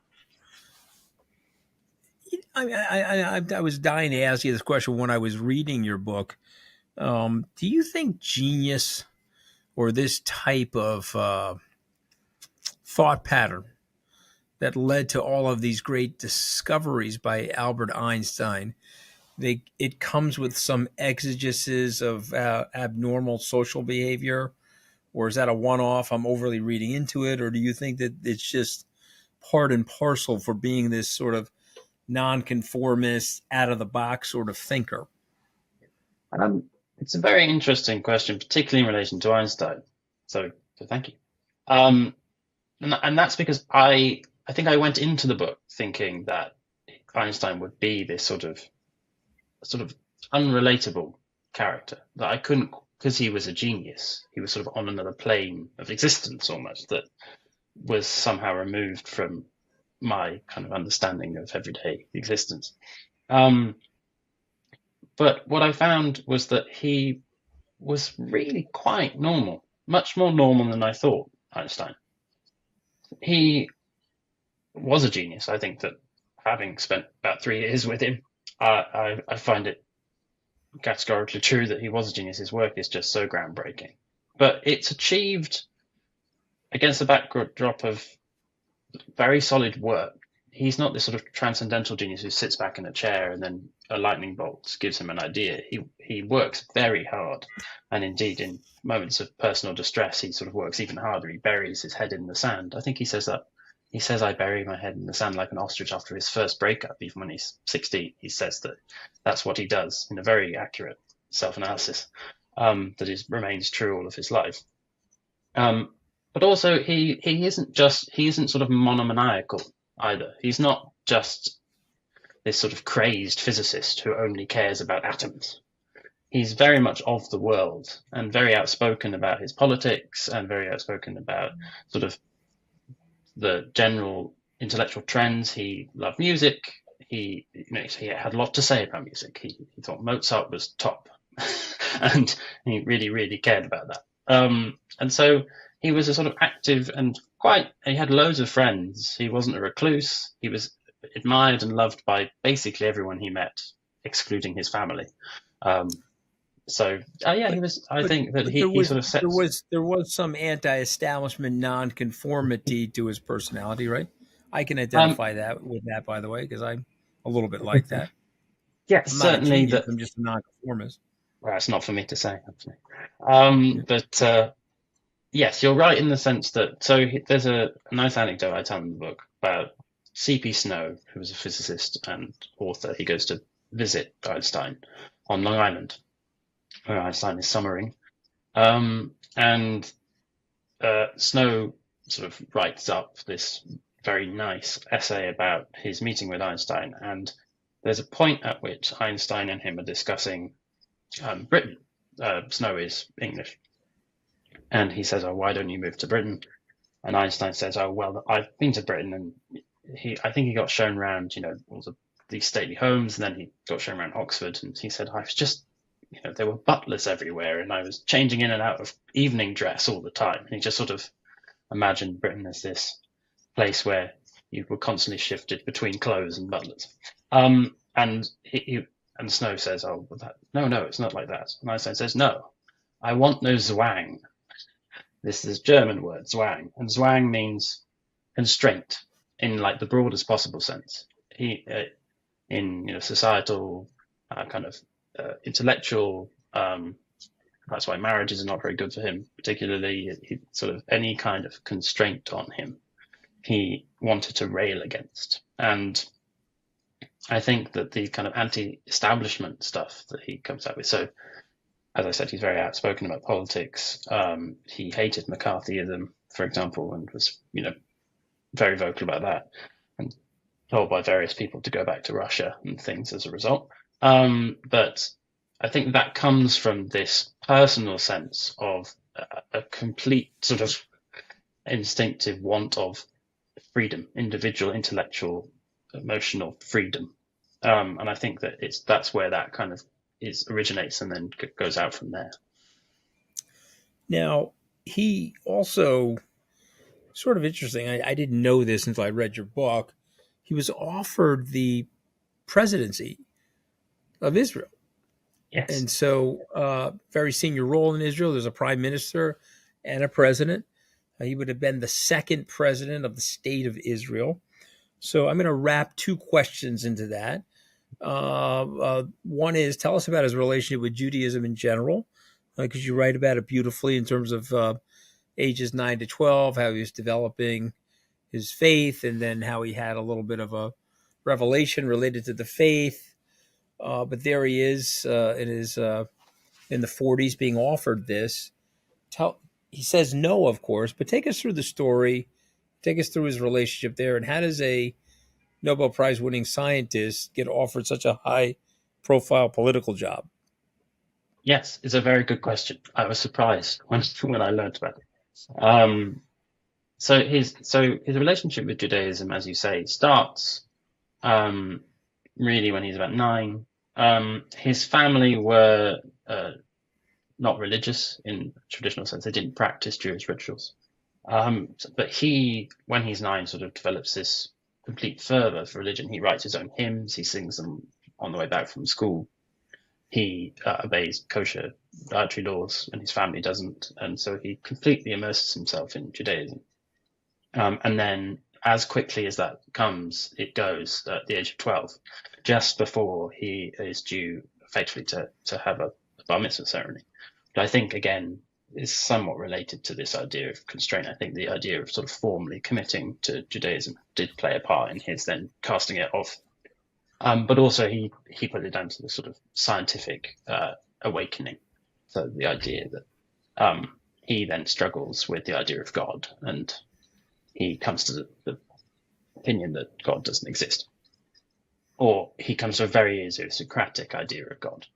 I was dying to ask you this question when I was reading your book. Do you think genius or this type of thought pattern that led to all of these great discoveries by Albert Einstein, it comes with some exigences of abnormal social behavior? Or is that a one-off? I'm overly reading into it. Or do you think that it's just part and parcel for being this sort of nonconformist, out-of-the-box sort of thinker? It's a very interesting question, particularly in relation to Einstein. So thank you. And that's because I think I went into the book thinking that Einstein would be this sort of unrelatable character that I couldn't, because he was a genius. He was sort of on another plane of existence almost that was somehow removed from my kind of understanding of everyday existence. But what I found was that he was really quite normal, much more normal than I thought, Einstein. He was a genius. I think that having spent about 3 years with him, I find it categorically true that he was a genius. His work is just so groundbreaking. But it's achieved against the backdrop of very solid work. He's not this sort of transcendental genius who sits back in a chair and then a lightning bolt gives him an idea. He works very hard. And indeed, in moments of personal distress, he sort of works even harder. He buries his head in the sand. I think he says that. He says, I bury my head in the sand like an ostrich after his first breakup. Even when he's 16, he says that that's what he does in a very accurate self-analysis that remains true all of his life. But also, he isn't sort of monomaniacal either. He's not just this sort of crazed physicist who only cares about atoms. he's very much of the world and very outspoken about his politics and very outspoken about sort of the general intellectual trends. He loved music. He had a lot to say about music. He thought Mozart was top, and he really, really cared about that. And so he was a sort of active and he had loads of friends. He wasn't a recluse. He was admired and loved by basically everyone he met, excluding his family. He was. I think that he sort of sets. There was some anti-establishment nonconformity to his personality, right? I can identify that with that, by the way, because I'm a little bit like that. Yeah, I'm certainly. I'm just a nonconformist. Well, it's not for me to say, actually. But yes, you're right in the sense that. There's a nice anecdote I tell in the book about C.P. Snow, who was a physicist and author. He goes to visit Einstein on Long Island, where Einstein is summering. And Snow sort of writes up this very nice essay about his meeting with Einstein. And there's a point at which Einstein and him are discussing Britain. Snow is English. And he says, "Oh, why don't you move to Britain?" And Einstein says, "Oh, well, I've been to Britain." And I think he got shown around, all these stately homes. And then he got shown around Oxford. And he said, "I was just, there were butlers everywhere, and I was changing in and out of evening dress all the time." And he just sort of imagined Britain as this place where you were constantly shifted between clothes and butlers. And Snow says, "Oh, no, it's not like that." And Einstein says, "No, I want no Zwang." This is a German word, Zwang, and Zwang means constraint in like the broadest possible sense. In societal kind of intellectual. That's why marriages are not very good for him, particularly sort of any kind of constraint on him. He wanted to rail against. And I think that the kind of anti-establishment stuff that he comes out with. So, as I said, he's very outspoken about politics. He hated McCarthyism, for example, and was, very vocal about that, and told by various people to go back to Russia and things as a result. But I think that comes from this personal sense of a complete sort of instinctive want of freedom, individual, intellectual, emotional freedom. And I think that that's where that kind of originates and then goes out from there. Now, he also, sort of interesting, I didn't know this until I read your book, he was offered the presidency of Israel. Yes. And so, very senior role in Israel. There's a prime minister and a president. He would have been the second president of the state of Israel. So I'm going to wrap two questions into that. One is, tell us about his relationship with Judaism in general, because you write about it beautifully in terms of ages 9 to 12, how he was developing his faith, and then how he had a little bit of a revelation related to the faith. But there he is in the 40s being offered this. He says no, of course, but take us through the story. Take us through his relationship there, and how does a Nobel Prize winning scientist get offered such a high profile political job? Yes, it's a very good question. I was surprised when I learned about it. So his relationship with Judaism, as you say, starts really when he's about 9. His family were not religious in traditional sense. They didn't practice Jewish rituals. But he, when he's 9, sort of develops this complete fervor for religion. He writes his own hymns. He sings them on the way back from school. He obeys kosher dietary laws, and his family doesn't. And so he completely immerses himself in Judaism. And then as quickly as that comes, it goes at the age of 12, just before he is due faithfully to have a bar mitzvah ceremony. But I think, again, is somewhat related to this idea of constraint. I think the idea of sort of formally committing to Judaism did play a part in his then casting it off. But also he put it down to the sort of scientific awakening. So the idea that he then struggles with the idea of God, and he comes to the opinion that God doesn't exist. Or he comes to a very idiosyncratic idea of God.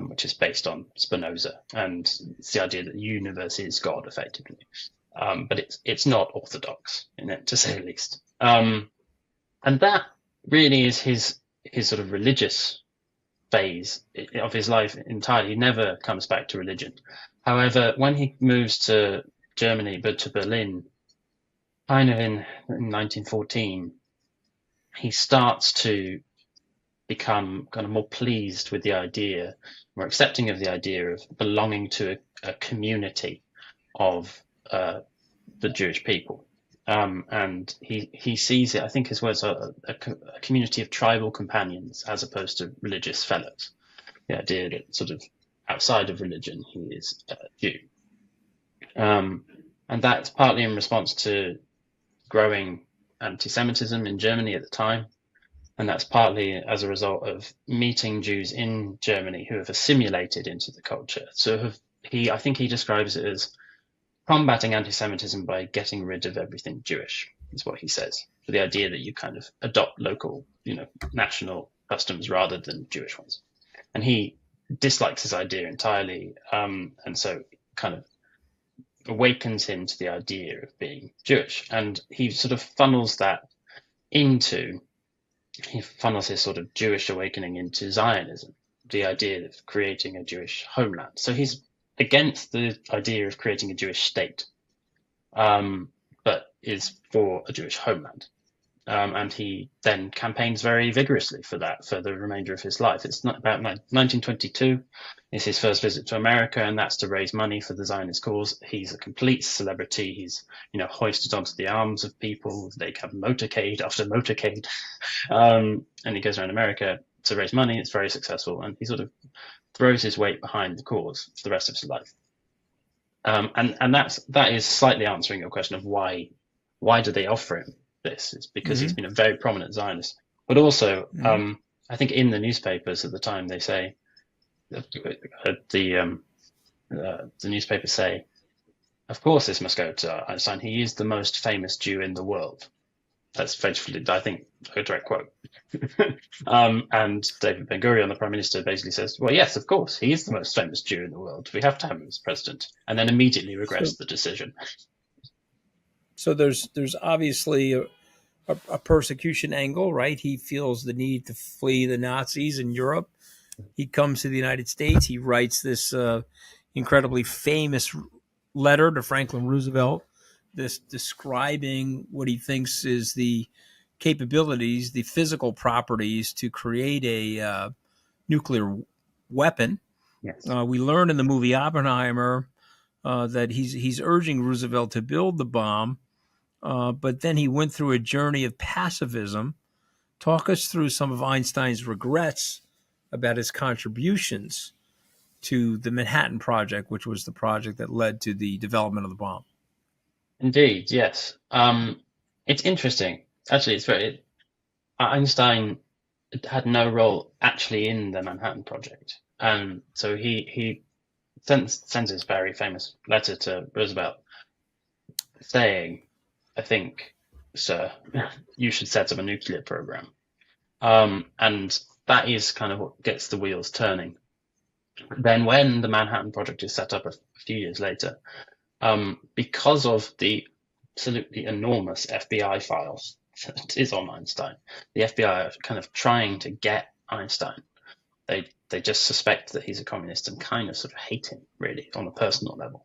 which is based on Spinoza, and it's the idea that the universe is God, effectively. But it's not orthodox, in it, to say the least. And that really is his sort of religious phase of his life entirely. He never comes back to religion. However, when he moves to Germany, but to Berlin, kind of in 1914, he starts to become kind of more pleased with the idea, more accepting of the idea of belonging to a community of the Jewish people. And he sees it, I think his words are a community of tribal companions as opposed to religious fellows. The idea that sort of outside of religion, he is a Jew. And that's partly in response to growing anti-Semitism in Germany at the time. And that's partly as a result of meeting Jews in Germany who have assimilated into the culture. So I think he describes it as combating anti-Semitism by getting rid of everything Jewish, is what he says. So the idea that you kind of adopt local, national customs rather than Jewish ones. And he dislikes his idea entirely, and so awakens him to the idea of being Jewish. And he sort of funnels his sort of Jewish awakening into Zionism, the idea of creating a Jewish homeland. So he's against the idea of creating a Jewish state, but is for a Jewish homeland. And he then campaigns very vigorously for that for the remainder of his life. It's not about 1922 is his first visit to America, and that's to raise money for the Zionist cause. He's a complete celebrity. He's, hoisted onto the arms of people. They have motorcade after motorcade. And he goes around America to raise money. It's very successful, and he sort of throws his weight behind the cause for the rest of his life. And that is slightly answering your question of why do they offer him this? It's because he's been a very prominent Zionist. But also, I think in the newspapers at the time, they say, the newspapers say, of course this must go to Einstein. He is the most famous Jew in the world. That's faithfully, I think, a direct quote. And David Ben-Gurion, the Prime Minister, basically says, well, yes, of course, he is the most famous Jew in the world. We have to have him as president. And then immediately regrets the decision. So there's obviously a persecution angle, right? He feels the need to flee the Nazis in Europe. He comes to the United States. He writes this incredibly famous letter to Franklin Roosevelt, this describing what he thinks is the capabilities, the physical properties to create a nuclear weapon. Yes. We learn in the movie Oppenheimer that he's urging Roosevelt to build the bomb, but then he went through a journey of pacifism. Talk us through some of Einstein's regrets about his contributions to the Manhattan Project, which was the project that led to the development of the bomb. Indeed, yes. It's interesting. Actually, Einstein had no role actually in the Manhattan Project. So he sends his very famous letter to Roosevelt saying, I think, sir, you should set up a nuclear program. And that is kind of what gets the wheels turning. Then when the Manhattan Project is set up a few years later, because of the absolutely enormous FBI files that is on Einstein, the FBI are kind of trying to get Einstein. They just suspect that he's a communist and kind of sort of hate him, really, on a personal level.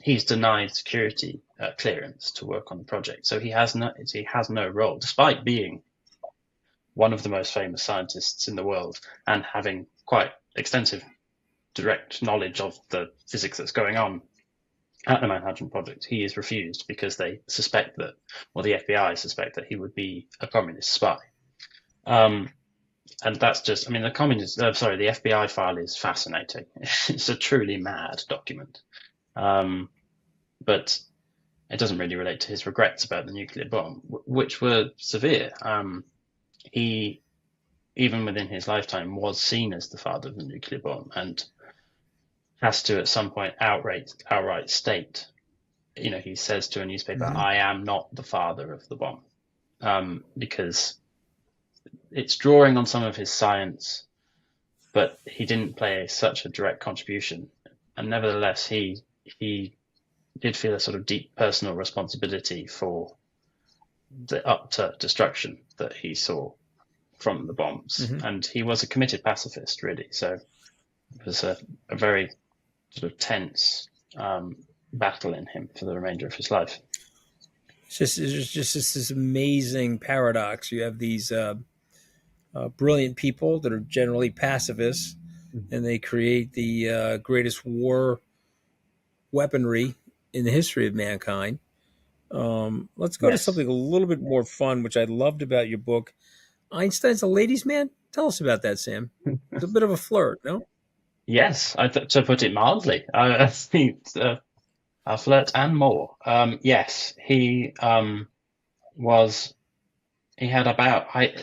He's denied security clearance to work on the project, so he has no role, despite being one of the most famous scientists in the world and having quite extensive direct knowledge of the physics that's going on at the Manhattan Project. He is refused because they suspect that, or the FBI suspect that he would be a communist spy. And that's just, the FBI file is fascinating. It's a truly mad document. But it doesn't really relate to his regrets about the nuclear bomb, which were severe. He, even within his lifetime, was seen as the father of the nuclear bomb and has to at some point outright state, he says to a newspaper, I am not the father of the bomb, because it's drawing on some of his science, but he didn't play such a direct contribution. And nevertheless, he did feel a sort of deep personal responsibility for the utter destruction that he saw from the bombs. And he was a committed pacifist, really. So it was a very sort of tense battle in him for the remainder of his life. It's just this amazing paradox. You have these brilliant people that are generally pacifists, and they create the greatest war weaponry in the history of mankind. Let's go to something a little bit more fun, which I loved about your book. Einstein's a ladies' man? Tell us about that, Sam. It's a bit of a flirt, no? Yes, to put it mildly. I think a flirt and more. Yes, he had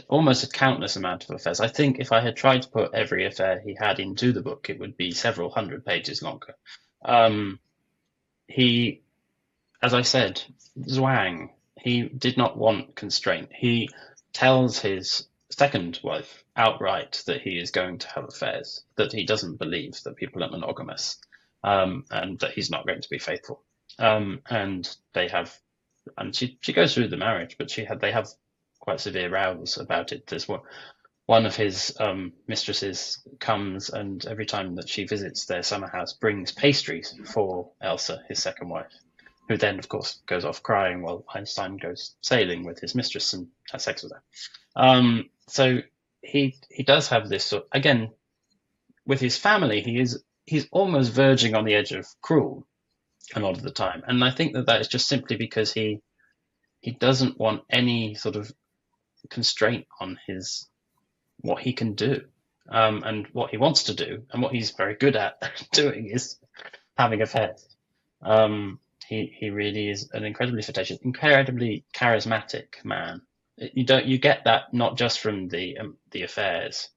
almost a countless amount of affairs. I think if I had tried to put every affair he had into the book, it would be several hundred pages longer. He, as I said, Zhuang, he did not want constraint. He tells his second wife outright that he is going to have affairs, that he doesn't believe that people are monogamous, and that he's not going to be faithful. And she goes through the marriage, but they have quite severe rows about it. There's one of his mistresses comes, and every time that she visits their summer house, brings pastries for Elsa, his second wife, who then, of course, goes off crying while Einstein goes sailing with his mistress and has sex with her. So he does have this again with his family. He's almost verging on the edge of cruel a lot of the time, and I think that is just simply because he doesn't want any sort of constraint on what he can do, and what he wants to do, and what he's very good at doing is having affairs. He really is an incredibly flirtatious, incredibly charismatic man. You get that not just from the affairs,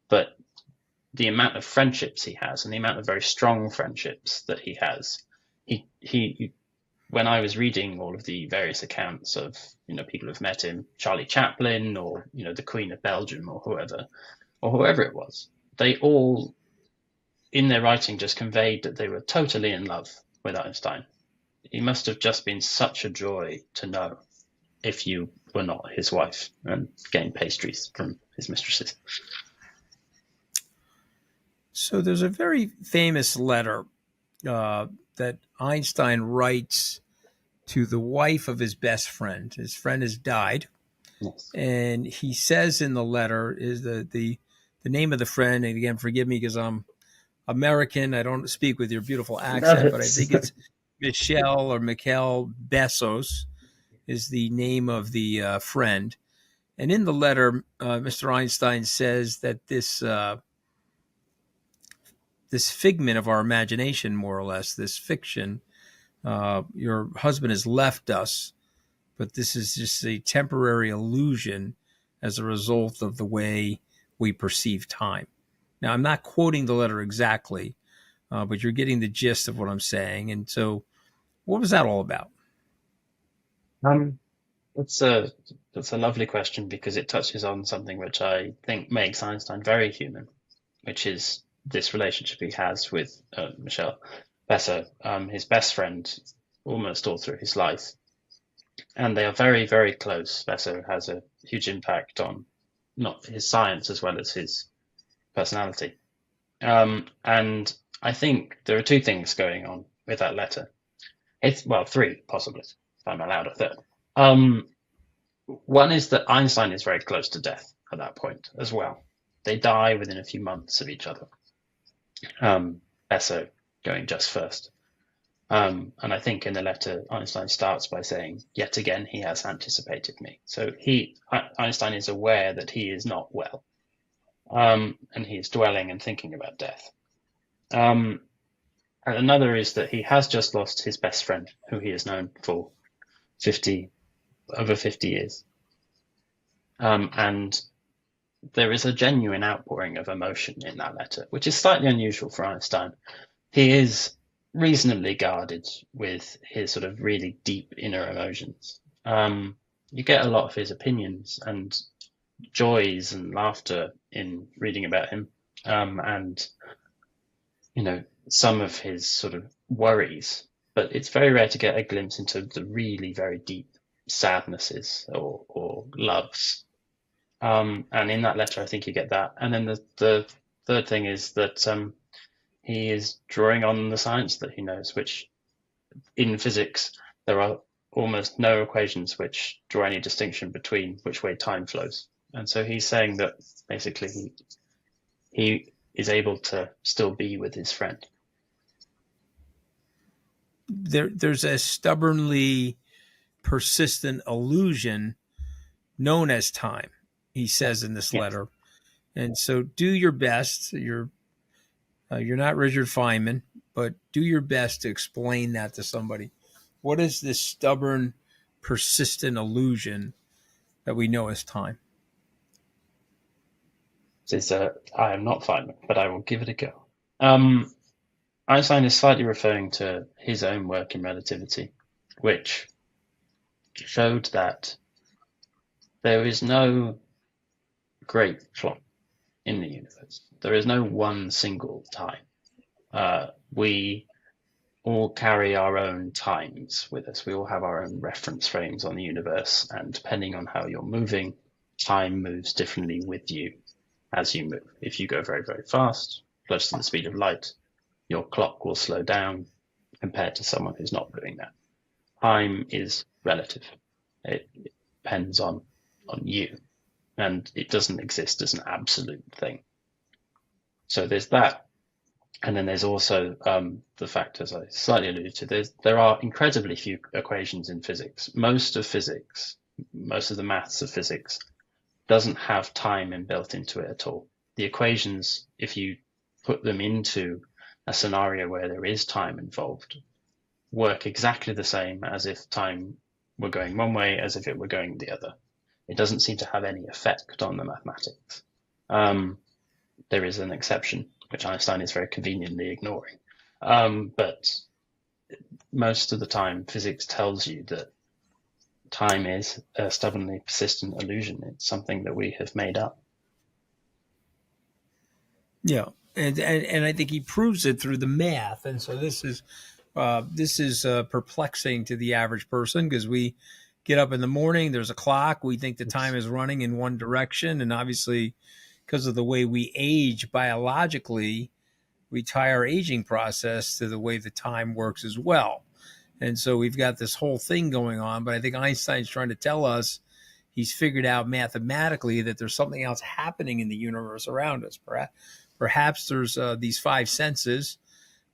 but the amount of friendships he has, and the amount of very strong friendships that he has. He when I was reading all of the various accounts of people who've met him, Charlie Chaplin, or the Queen of Belgium, or whoever it was, they all in their writing just conveyed that they were totally in love with Einstein. He must have just been such a joy to know if you were not his wife and getting pastries from his mistresses. So there's a very famous letter that Einstein writes to the wife of his best friend. His friend has died. Yes. And he says in the letter is the name of the friend. And again, forgive me because I'm American. I don't speak with your beautiful accent, but I think it's Michelle or Mikhail Bezos is the name of the friend. And in the letter, Mr. Einstein says that this figment of our imagination, more or less, this fiction, your husband has left us, but this is just a temporary illusion as a result of the way we perceive time. Now, I'm not quoting the letter exactly, but you're getting the gist of what I'm saying. And so what was that all about? That's a lovely question, because it touches on something which I think makes Einstein very human, which is this relationship he has with Michelle Besser, his best friend, almost all through his life. And they are very, very close. Besser has a huge impact on not his science as well as his personality. And I think there are two things going on with that letter. Three, possibly, if I'm allowed a third. One is that Einstein is very close to death at that point as well. They die within a few months of each other. Besser going just first. And I think in the letter, Einstein starts by saying, yet again, he has anticipated me. So Einstein is aware that he is not well. And he is dwelling and thinking about death. And another is that he has just lost his best friend, who he has known for over 50 years. And there is a genuine outpouring of emotion in that letter, which is slightly unusual for Einstein. He is reasonably guarded with his sort of really deep inner emotions. You get a lot of his opinions and joys and laughter in reading about him, and some of his sort of worries, but it's very rare to get a glimpse into the really very deep sadnesses or loves. And in that letter, I think you get that. And then the third thing is that he is drawing on the science that he knows, which in physics, there are almost no equations which draw any distinction between which way time flows. And so he's saying that basically he is able to still be with his friend. There's a stubbornly persistent illusion known as time, he says in this letter. And so do your best. You're not Richard Feynman, but do your best to explain that to somebody. What is this stubborn, persistent illusion that we know as time? I am not Feynman, but I will give it a go. Einstein is slightly referring to his own work in relativity, which showed that there is no great clock in the universe. There is no one single time. We all carry our own times with us. We all have our own reference frames on the universe, and depending on how you're moving, time moves differently with you as you move. If you go very, very fast, close to the speed of light, your clock will slow down compared to someone who's not doing that. Time is relative. It depends on you, and it doesn't exist as an absolute thing. So there's that. And then there's also the fact, as I slightly alluded to, there are incredibly few equations in physics. Most of the maths of physics doesn't have time inbuilt into it at all. The equations, if you put them into a scenario where there is time involved, work exactly the same as if time were going one way as if it were going the other. It doesn't seem to have any effect on the mathematics. There is an exception, which Einstein is very conveniently ignoring. But most of the time, physics tells you that time is a stubbornly persistent illusion. It's something that we have made up. Yeah, and I think he proves it through the math. And so this is perplexing to the average person, because we get up in the morning, there's a clock, we think the time is running in one direction, and obviously, because of the way we age biologically, we tie our aging process to the way the time works as well. And so we've got this whole thing going on, but I think Einstein's trying to tell us he's figured out mathematically that there's something else happening in the universe around us. Perhaps there's these five senses,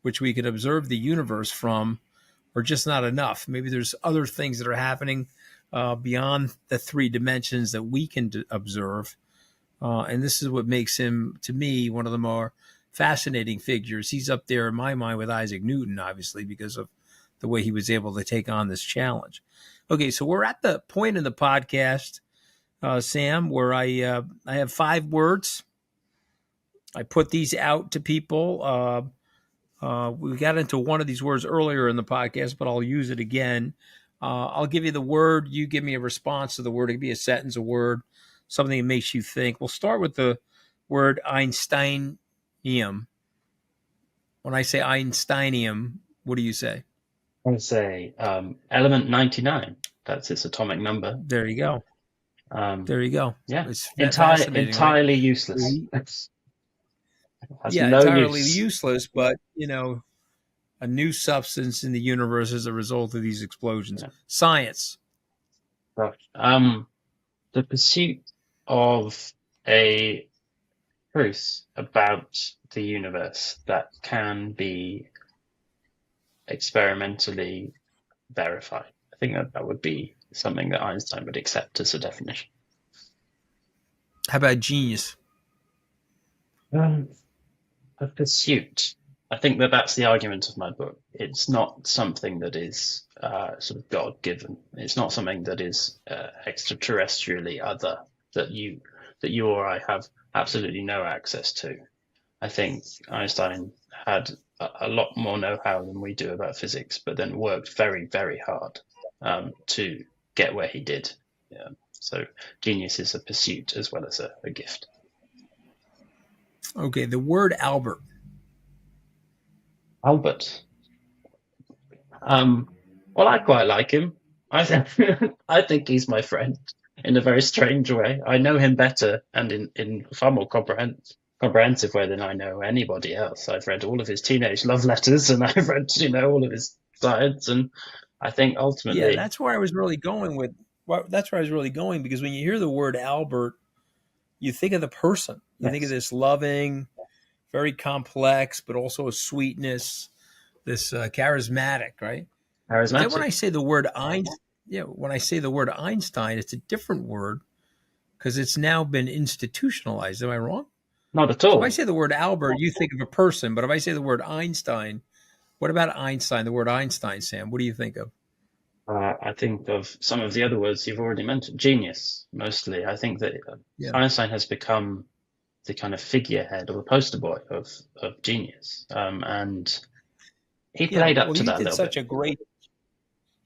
which we could observe the universe from, are just not enough. Maybe there's other things that are happening beyond the three dimensions that we can observe. And this is what makes him, to me, one of the more fascinating figures. He's up there in my mind with Isaac Newton, obviously, because of the way he was able to take on this challenge. Okay, so we're at the point in the podcast, Sam, where I have 5 words. I put these out to people. We got into one of these words earlier in the podcast, but I'll use it again. I'll give you the word. You give me a response to the word. It could be a sentence, a word, something that makes you think. We'll start with the word Einsteinium. When I say Einsteinium, what do you say? I would say element 99. That's its atomic number. There you go. There you go. Yeah, it's entirely right? useless. Yeah, no entirely use. useless, but a new substance in the universe as a result of these explosions. Yeah. Science. The pursuit of a truth about the universe that can be experimentally verified. I think that would be something that Einstein would accept as a definition. How about genius? A pursuit. I think that's the argument of my book. It's not something that is sort of God-given. It's not something that is extraterrestrially other, that you or I have absolutely no access to. I think Einstein had a lot more know-how than we do about physics, but then worked very, very hard to get where he did. So genius is a pursuit as well as a gift. Okay, the word Albert. Albert. Well, I quite like him. I think I think he's my friend in a very strange way. I know him better and in far more comprehensive way than I know anybody else. I've read all of his teenage love letters and I've read, all of his science, and I think Yeah, ultimately, that's where I was really going with. Well, that's where I was really going because when you hear the word Albert, you think of the person. You think of yes, this loving, very complex, but also a sweetness, this charismatic, right? But then when charismatic. I say the word Einstein, when I say the word Einstein, it's a different word because it's now been institutionalized. Am I wrong? Not at So if I all. say the word Albert, you think of a person, but if I say the word Einstein, what about Einstein? The word Einstein, Sam, what do you think of? I think of some of the other words you've already mentioned. Genius, mostly. I think that Yeah. Einstein has become the kind of figurehead or the poster boy of genius, and he Yeah. played up Well, to that a little bit.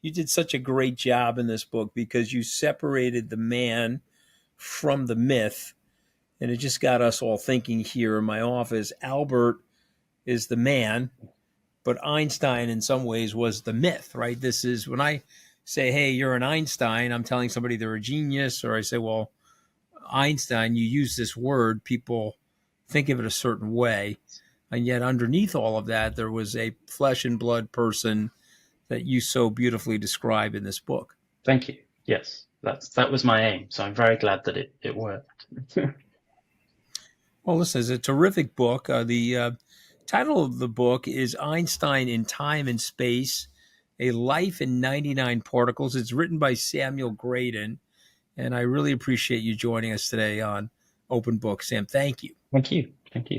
you did such a great job in this book because you separated the man from the myth. And it just got us all thinking here in my office. Albert is the man, but Einstein in some ways was the myth, right? This is when I say, hey, you're an Einstein, I'm telling somebody they're a genius, or I say, well, Einstein, you use this word, people think of it a certain way. And yet underneath all of that, there was a flesh and blood person that you so beautifully describe in this book. Thank you. Yes, that was my aim. So I'm very glad that it worked. Well, this is a terrific book. The title of the book is Einstein in Time and Space, A Life in 99 Particles. It's written by Samuel Graydon, and I really appreciate you joining us today on Open Book. Sam, thank you. Thank you. Thank you.